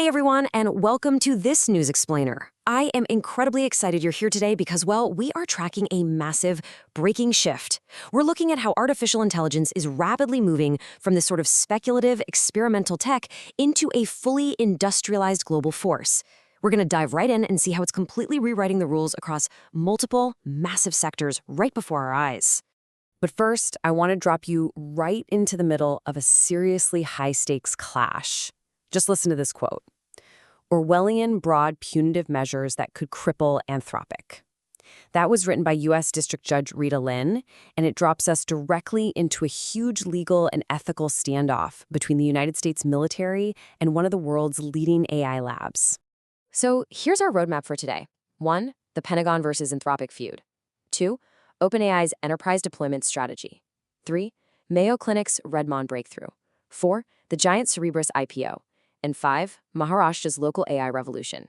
Hey everyone, and welcome to this News Explainer. I am incredibly excited you're here today because, well, we are tracking a massive breaking shift. We're looking at how artificial intelligence is rapidly moving from this sort of speculative, experimental tech into a fully industrialized global force. We're going to dive right in and see how it's completely rewriting the rules across multiple, massive sectors right before our eyes. But first, I want to drop you right into the middle of a seriously high-stakes clash. Just listen to this quote. Orwellian broad punitive measures that could cripple Anthropic. That was written by U.S. District Judge Rita Lynn, and it drops us directly into a huge legal and ethical standoff between the United States military and one of the world's leading AI labs. So here's our roadmap for today. 1. The Pentagon versus Anthropic feud. 2. OpenAI's enterprise deployment strategy. 3. Mayo Clinic's Redmond breakthrough. 4. The giant Cerebras IPO. And 5. Maharashtra's local AI revolution.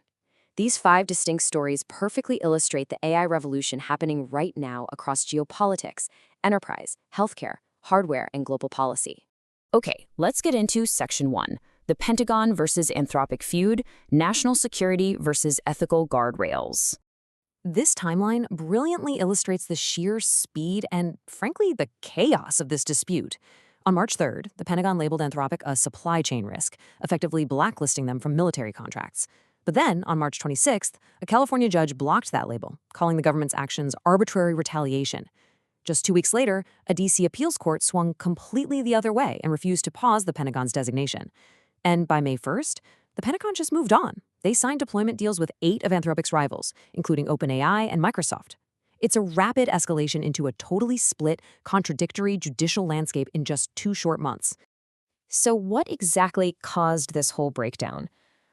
These 5 distinct stories perfectly illustrate the AI revolution happening right now across geopolitics, enterprise, healthcare, hardware, and global policy. Okay, let's get into Section 1, the Pentagon versus Anthropic feud, national security versus ethical guardrails. This timeline brilliantly illustrates the sheer speed and, frankly, the chaos of this dispute. On March 3rd, the Pentagon labeled Anthropic a supply chain risk, effectively blacklisting them from military contracts. But then, on March 26th, a California judge blocked that label, calling the government's actions arbitrary retaliation. Just 2 weeks later, a D.C. appeals court swung completely the other way and refused to pause the Pentagon's designation. And by May 1st, the Pentagon just moved on. They signed deployment deals with 8 of Anthropic's rivals, including OpenAI and Microsoft. It's a rapid escalation into a totally split, contradictory judicial landscape in just 2 short months. So what exactly caused this whole breakdown?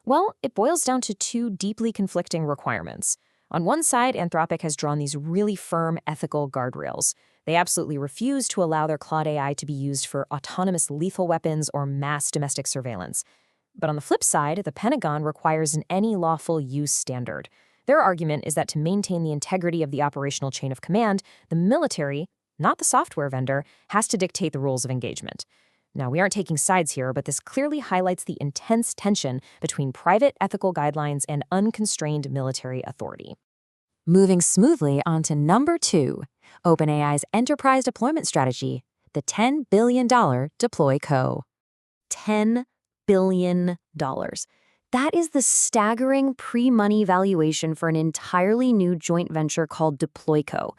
Well, it boils down to 2 deeply conflicting requirements. On one side, Anthropic has drawn these really firm ethical guardrails. They absolutely refuse to allow their Claude AI to be used for autonomous lethal weapons or mass domestic surveillance. But on the flip side, the Pentagon requires an any lawful use standard. Their argument is that to maintain the integrity of the operational chain of command, the military, not the software vendor, has to dictate the rules of engagement. Now, we aren't taking sides here, but this clearly highlights the intense tension between private ethical guidelines and unconstrained military authority. Moving smoothly on to number 2, OpenAI's enterprise deployment strategy, the $10 billion Deploy Co. $10 billion. That is the staggering pre-money valuation for an entirely new joint venture called DeployCo.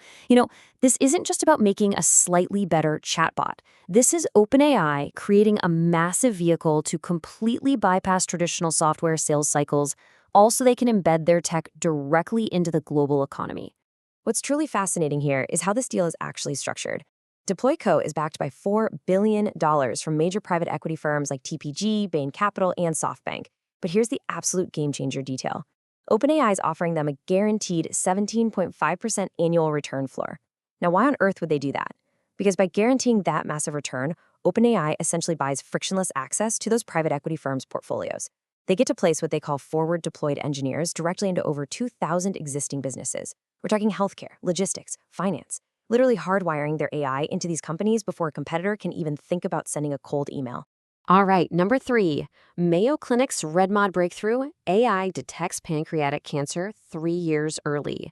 This isn't just about making a slightly better chatbot. This is OpenAI creating a massive vehicle to completely bypass traditional software sales cycles, all so they can embed their tech directly into the global economy. What's truly fascinating here is how this deal is actually structured. DeployCo is backed by $4 billion from major private equity firms like TPG, Bain Capital, and SoftBank. But here's the absolute game-changer detail. OpenAI is offering them a guaranteed 17.5% annual return floor. Now, why on earth would they do that? Because by guaranteeing that massive return, OpenAI essentially buys frictionless access to those private equity firms' portfolios. They get to place what they call forward-deployed engineers directly into over 2,000 existing businesses. We're talking healthcare, logistics, finance, literally hardwiring their AI into these companies before a competitor can even think about sending a cold email. All right, number 3, Mayo Clinic's Redmond breakthrough, AI detects pancreatic cancer 3 years early.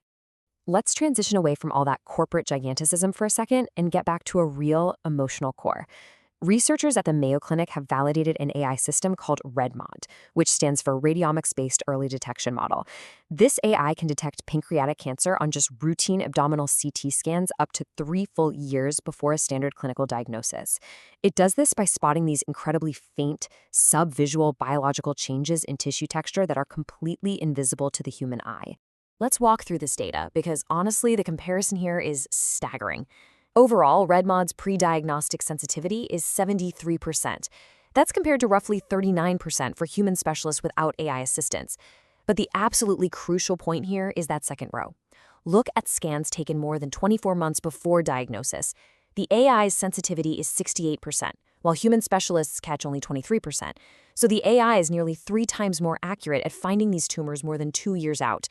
Let's transition away from all that corporate giganticism for a second and get back to a real emotional core. Researchers at the Mayo Clinic have validated an AI system called Redmond, which stands for Radiomics-Based Early Detection Model. This AI can detect pancreatic cancer on just routine abdominal CT scans up to 3 full years before a standard clinical diagnosis. It does this by spotting these incredibly faint, subvisual biological changes in tissue texture that are completely invisible to the human eye. Let's walk through this data because, honestly, the comparison here is staggering. Overall, Redmond's pre-diagnostic sensitivity is 73%. That's compared to roughly 39% for human specialists without AI assistance. But the absolutely crucial point here is that second row. Look at scans taken more than 24 months before diagnosis. The AI's sensitivity is 68%, while human specialists catch only 23%. So the AI is nearly 3 times more accurate at finding these tumors more than 2 years out.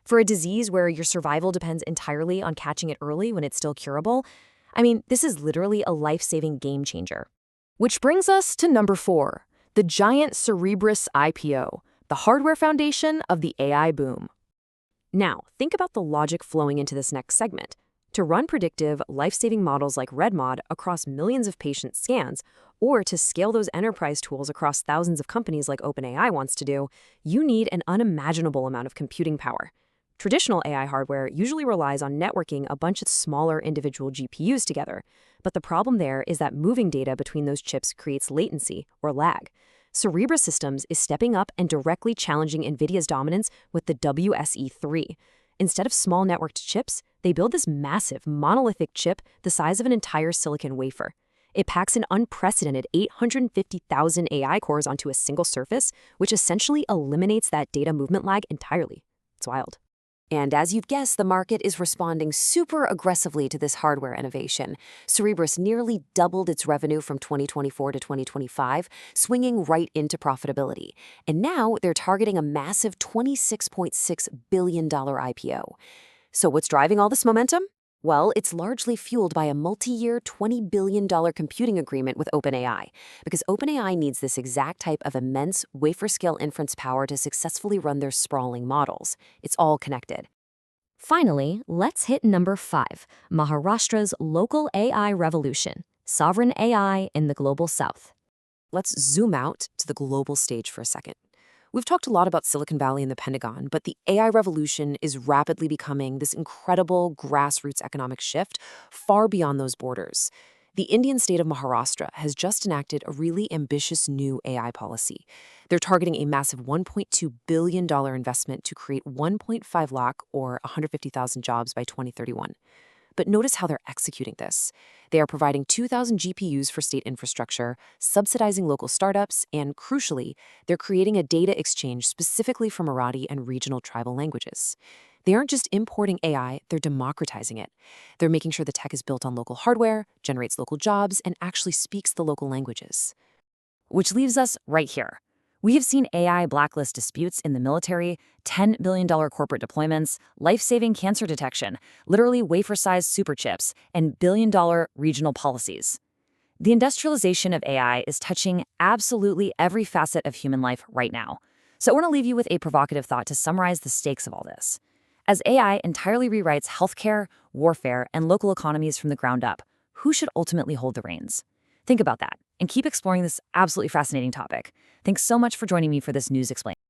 For a disease where your survival depends entirely on catching it early when it's still curable, this is literally a life-saving game changer. Which brings us to number 4, the giant Cerebras IPO, the hardware foundation of the AI boom. Now, think about the logic flowing into this next segment. To run predictive, life-saving models like RedMod across millions of patient scans, or to scale those enterprise tools across thousands of companies like OpenAI wants to do, you need an unimaginable amount of computing power. Traditional AI hardware usually relies on networking a bunch of smaller individual GPUs together, but the problem there is that moving data between those chips creates latency, or lag. Cerebras Systems is stepping up and directly challenging NVIDIA's dominance with the WSE3. Instead of small networked chips, they build this massive, monolithic chip the size of an entire silicon wafer. It packs an unprecedented 850,000 AI cores onto a single surface, which essentially eliminates that data movement lag entirely. It's wild. And as you've guessed, the market is responding super aggressively to this hardware innovation. Cerebras nearly doubled its revenue from 2024 to 2025, swinging right into profitability. And now they're targeting a massive $26.6 billion IPO. So what's driving all this momentum? Well, it's largely fueled by a multi-year $20 billion computing agreement with OpenAI, because OpenAI needs this exact type of immense wafer-scale inference power to successfully run their sprawling models. It's all connected. Finally, let's hit number 5, Maharashtra's local AI revolution, sovereign AI in the global south. Let's zoom out to the global stage for a second. We've talked a lot about Silicon Valley and the Pentagon, but the AI revolution is rapidly becoming this incredible grassroots economic shift far beyond those borders. The Indian state of Maharashtra has just enacted a really ambitious new AI policy. They're targeting a massive $1.2 billion investment to create 1.5 lakh or 150,000 jobs by 2031. But notice how they're executing this. They are providing 2,000 GPUs for state infrastructure, subsidizing local startups, and crucially, they're creating a data exchange specifically for Marathi and regional tribal languages. They aren't just importing AI, they're democratizing it. They're making sure the tech is built on local hardware, generates local jobs, and actually speaks the local languages. Which leaves us right here. We have seen AI blacklist disputes in the military, $10 billion corporate deployments, life-saving cancer detection, literally wafer-sized superchips, and billion-dollar regional policies. The industrialization of AI is touching absolutely every facet of human life right now. So I want to leave you with a provocative thought to summarize the stakes of all this. As AI entirely rewrites healthcare, warfare, and local economies from the ground up, who should ultimately hold the reins? Think about that and keep exploring this absolutely fascinating topic. Thanks so much for joining me for this News Explainer.